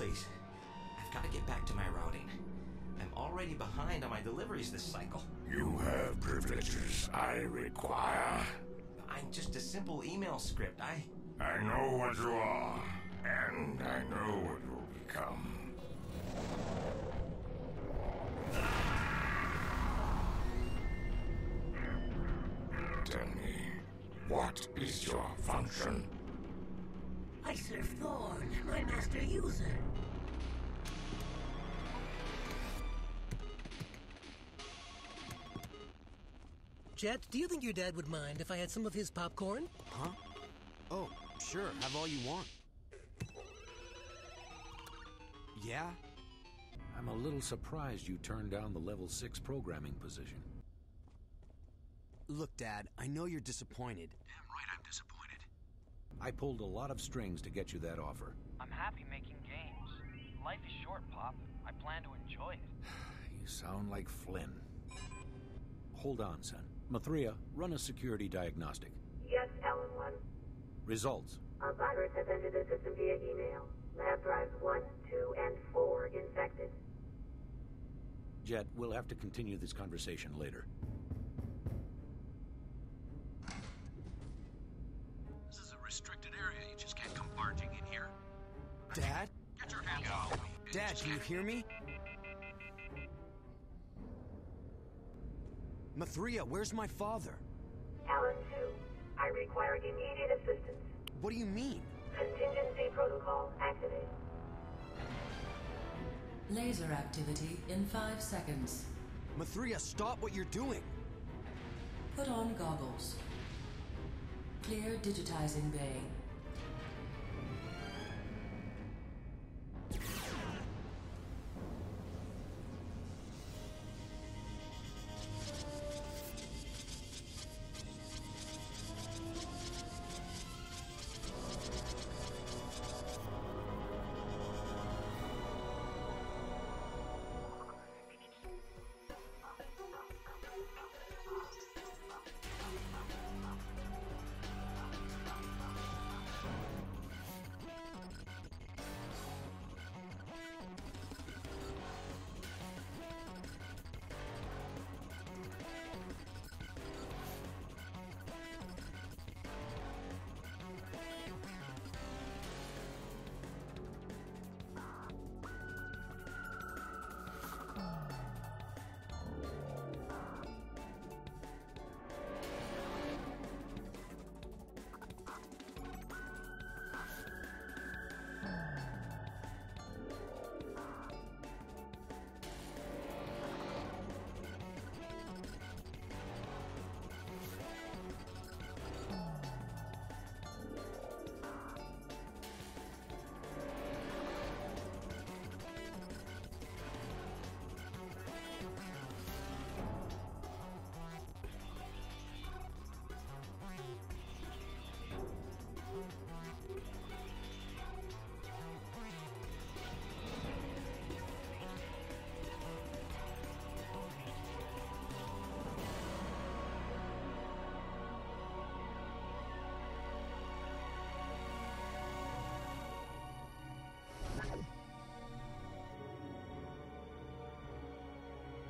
please. I've got to get back to my routing. I'm already behind on my deliveries this cycle. You have privileges I require. I'm just a simple email script. I know what you are, and I know what you'll become. Tell me, what is your function? I serve Thorn, my master user. Jet, do you think your dad would mind if I had some of his popcorn? Huh? Oh, sure, have all you want. Yeah? I'm a little surprised you turned down the level 6 programming position. Look, Dad, I know you're disappointed. Damn right I'm disappointed. I pulled a lot of strings to get you that offer. I'm happy making games. Life is short, Pop. I plan to enjoy it. You sound like Flynn. Hold on, son. Mathria, run a security diagnostic. Yes, Ellen-1. Results. A virus has entered the system via email. Lab drives 1, 2, and 4 infected. Jet, we'll have to continue this conversation later. This is a restricted area. You just can't come barging in here. Dad? Get your hands off me. Dad, can you hear me? Mathria, where's my father? Alan-2, I require immediate assistance. What do you mean? Contingency protocol activated. Laser activity in 5 seconds. Mathria, stop what you're doing! Put on goggles. Clear digitizing bay.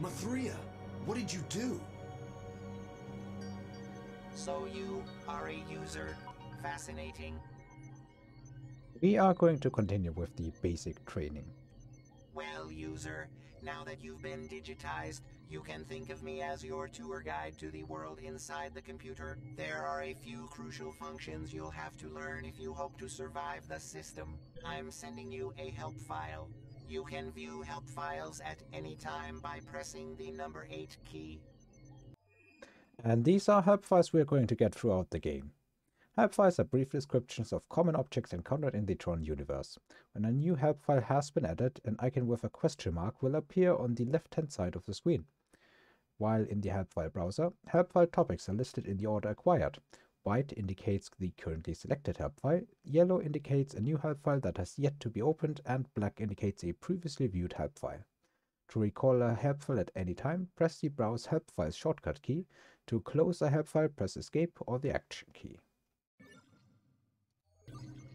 Mathria, what did you do? So you are a user. Fascinating. We are going to continue with the basic training. Well, user, now that you've been digitized, you can think of me as your tour guide to the world inside the computer. There are a few crucial functions you'll have to learn if you hope to survive the system. I'm sending you a help file. You can view help files at any time by pressing the number 8 key. And these are help files we are going to get throughout the game. Help files are brief descriptions of common objects encountered in the Tron universe. When a new help file has been added, an icon with a question mark will appear on the left-hand side of the screen. While in the help file browser, help file topics are listed in the order acquired. White indicates the currently selected help file, yellow indicates a new help file that has yet to be opened, and black indicates a previously viewed help file. To recall a help file at any time, press the Browse Help Files shortcut key. To close a help file, press Escape or the Action key.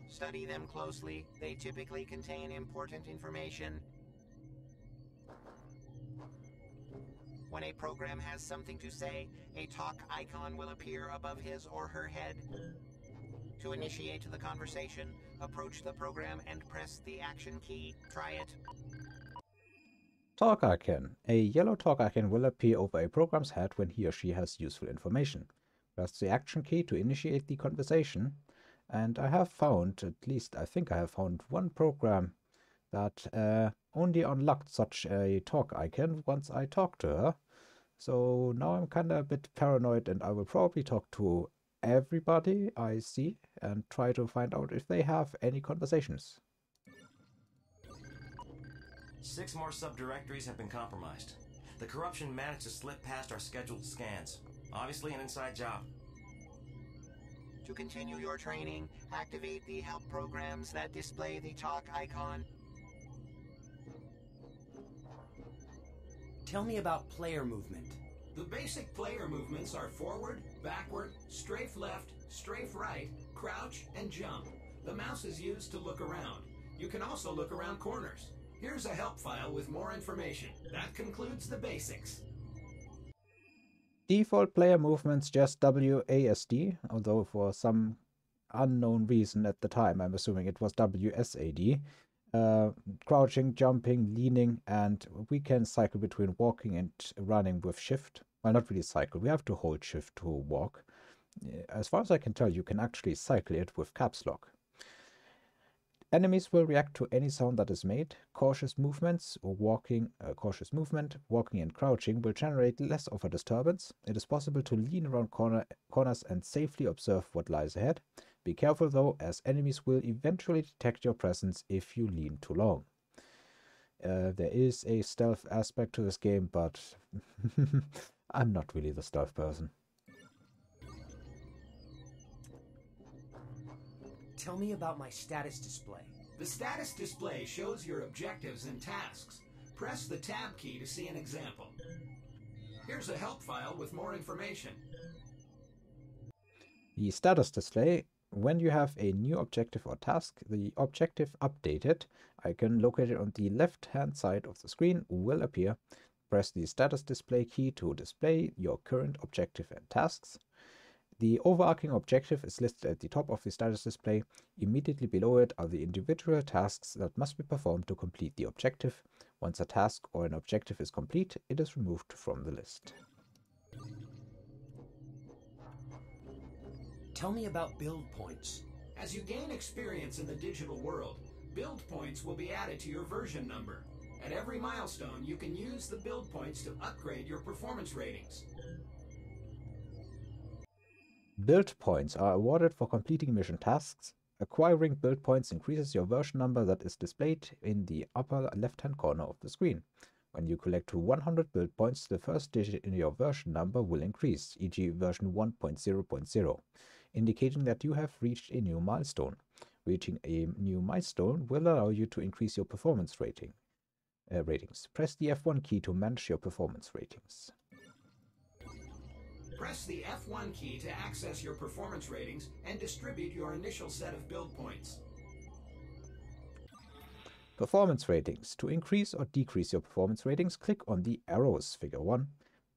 Study them closely. They typically contain important information. When a program has something to say, a talk icon will appear above his or her head. To initiate the conversation, approach the program and press the action key. Try it. Talk icon. A yellow talk icon will appear over a program's head when he or she has useful information. Press the action key to initiate the conversation. And I have found, at least I think I have found one program that only unlocked such a talk icon once I talked to her. So now I'm kind of a bit paranoid, and I will probably talk to everybody I see and try to find out if they have any conversations. 6 more subdirectories have been compromised. The corruption managed to slip past our scheduled scans. Obviously an inside job. To continue your training, activate the help programs that display the talk icon. Tell me about player movement. The basic player movements are forward, backward, strafe left, strafe right, crouch, and jump. The mouse is used to look around. You can also look around corners. Here's a help file with more information. That concludes the basics. Default player movements just WASD, although for some unknown reason at the time, I'm assuming it was WSAD. Crouching, jumping, leaning, and we can cycle between walking and running with shift. Well, not really cycle, we have to hold shift to walk. As far as I can tell, you can actually cycle it with caps lock. Enemies will react to any sound that is made. Cautious movements or walking, walking and crouching will generate less of a disturbance. It is possible to lean around corners and safely observe what lies ahead. Be careful though, as enemies will eventually detect your presence if you lean too long. There is a stealth aspect to this game, but I'm not really the stealth person. Tell me about my status display. The status display shows your objectives and tasks. Press the tab key to see an example. Here's a help file with more information. The status display, when you have a new objective or task, the objective updated icon located on the left-hand side of the screen will appear. Press the status display key to display your current objective and tasks. The overarching objective is listed at the top of the status display. Immediately below it are the individual tasks that must be performed to complete the objective. Once a task or an objective is complete, it is removed from the list. Tell me about build points. As you gain experience in the digital world, build points will be added to your version number. At every milestone, you can use the build points to upgrade your performance ratings. Build points are awarded for completing mission tasks. Acquiring build points increases your version number that is displayed in the upper left-hand corner of the screen. When you collect to 100 build points, the first digit in your version number will increase, e.g. version 1.0.0, indicating that you have reached a new milestone. Reaching a new milestone will allow you to increase your performance ratings. Press the F1 key to manage your performance ratings. Press the F1 key to access your performance ratings and distribute your initial set of build points. Performance ratings. To increase or decrease your performance ratings, click on the arrows, figure 1.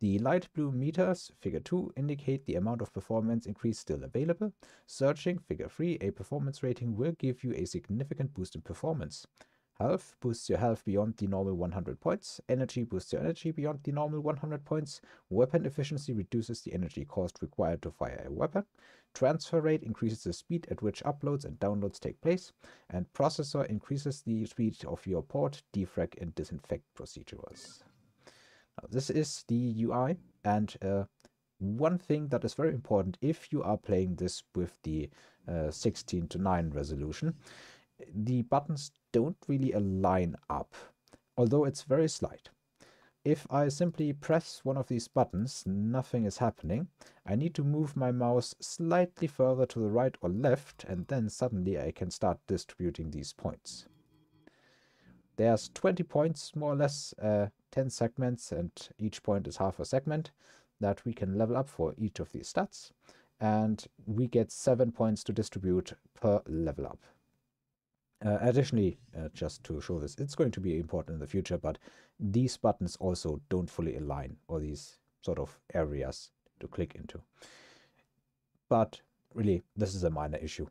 The light blue meters, figure 2, indicate the amount of performance increase still available. Searching, figure 3, a performance rating will give you a significant boost in performance. Health boosts your health beyond the normal 100 points. Energy boosts your energy beyond the normal 100 points. Weapon efficiency reduces the energy cost required to fire a weapon. Transfer rate increases the speed at which uploads and downloads take place. And processor increases the speed of your port, defrag, and disinfect procedures. Now, this is the UI, and one thing that is very important if you are playing this with the 16:9 resolution, the buttons don't really align up, although it's very slight. If I simply press one of these buttons, nothing is happening. I need to move my mouse slightly further to the right or left, and then suddenly I can start distributing these points. There's 20 points, more or less, 10 segments, and each point is half a segment that we can level up for each of these stats, and we get 7 points to distribute per level up. Additionally, just to show this, it's going to be important in the future, but these buttons also don't fully align, or these sort of areas to click into. But really, this is a minor issue.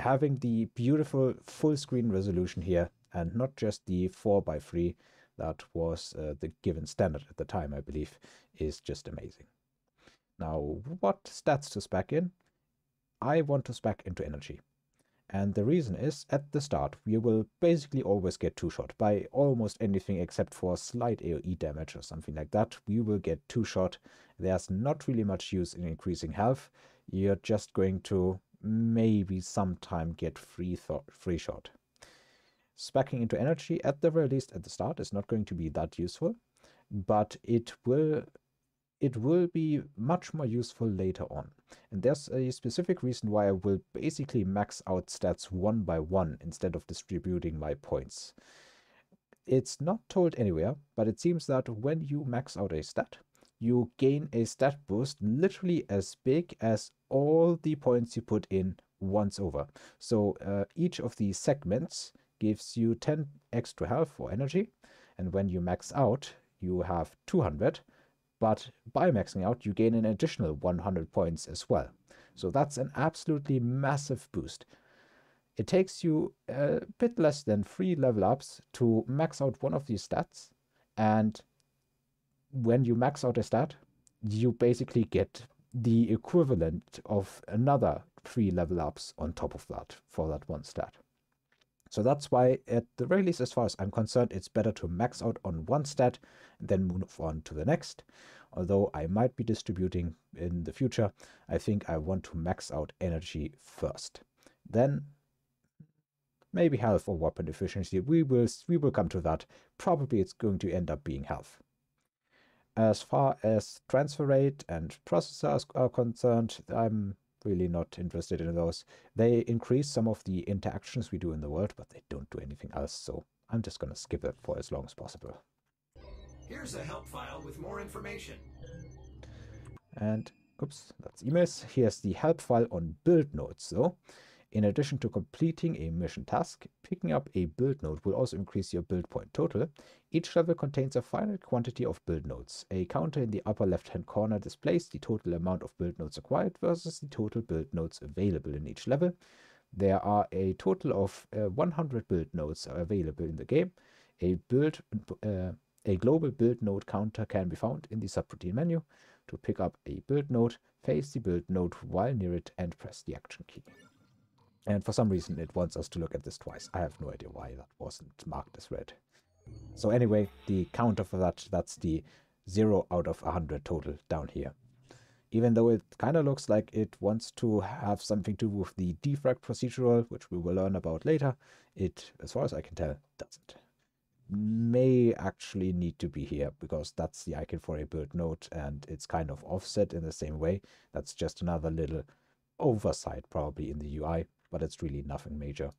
Having the beautiful full screen resolution here, and not just the 4:3 that was the given standard at the time, I believe, is just amazing. Now, what stats to spec in? I want to spec into energy. And the reason is, at the start, we will basically always get two-shot by almost anything except for slight AoE damage or something like that. We will get two-shot. There's not really much use in increasing health. You're just going to maybe sometime get free shot. Speccing into energy, at the very least at the start, is not going to be that useful, but it will be much more useful later on. And there's a specific reason why I will basically max out stats one by one instead of distributing my points. It's not told anywhere, but it seems that when you max out a stat, you gain a stat boost literally as big as all the points you put in once over. So each of these segments gives you 10 extra health or energy, and when you max out, you have 200. But by maxing out, you gain an additional 100 points as well. So that's an absolutely massive boost. It takes you a bit less than 3 level ups to max out one of these stats. And when you max out a stat, you basically get the equivalent of another 3 level ups on top of that for that one stat. So that's why, at the very least, as far as I'm concerned, it's better to max out on one stat and then move on to the next. Although I might be distributing in the future, I think I want to max out energy first. Then maybe health or weapon efficiency. We will come to that. Probably it's going to end up being health. As far as transfer rate and processors are concerned, I'm really not interested in those. They increase some of the interactions we do in the world, but they don't do anything else, so I'm just gonna skip it for as long as possible. Here's a help file with more information. And, oops, that's emails. Here's the help file on build nodes, though. In addition to completing a mission task, picking up a build node will also increase your build point total. Each level contains a finite quantity of build nodes. A counter in the upper left-hand corner displays the total amount of build nodes acquired versus the total build nodes available in each level. There are a total of 100 build nodes available in the game. A global build node counter can be found in the subroutine menu. To pick up a build node, face the build node while near it and press the action key. And for some reason it wants us to look at this twice. I have no idea why that wasn't marked as red. So anyway, the counter for that's the 0 out of 100 total down here. Even though it kind of looks like it wants to have something to do with the defrag procedural, which we will learn about later, it, as far as I can tell, doesn't. May actually need to be here, because that's the icon for a build node, and it's kind of offset in the same way. That's just another little oversight probably in the UI, but it's really nothing major.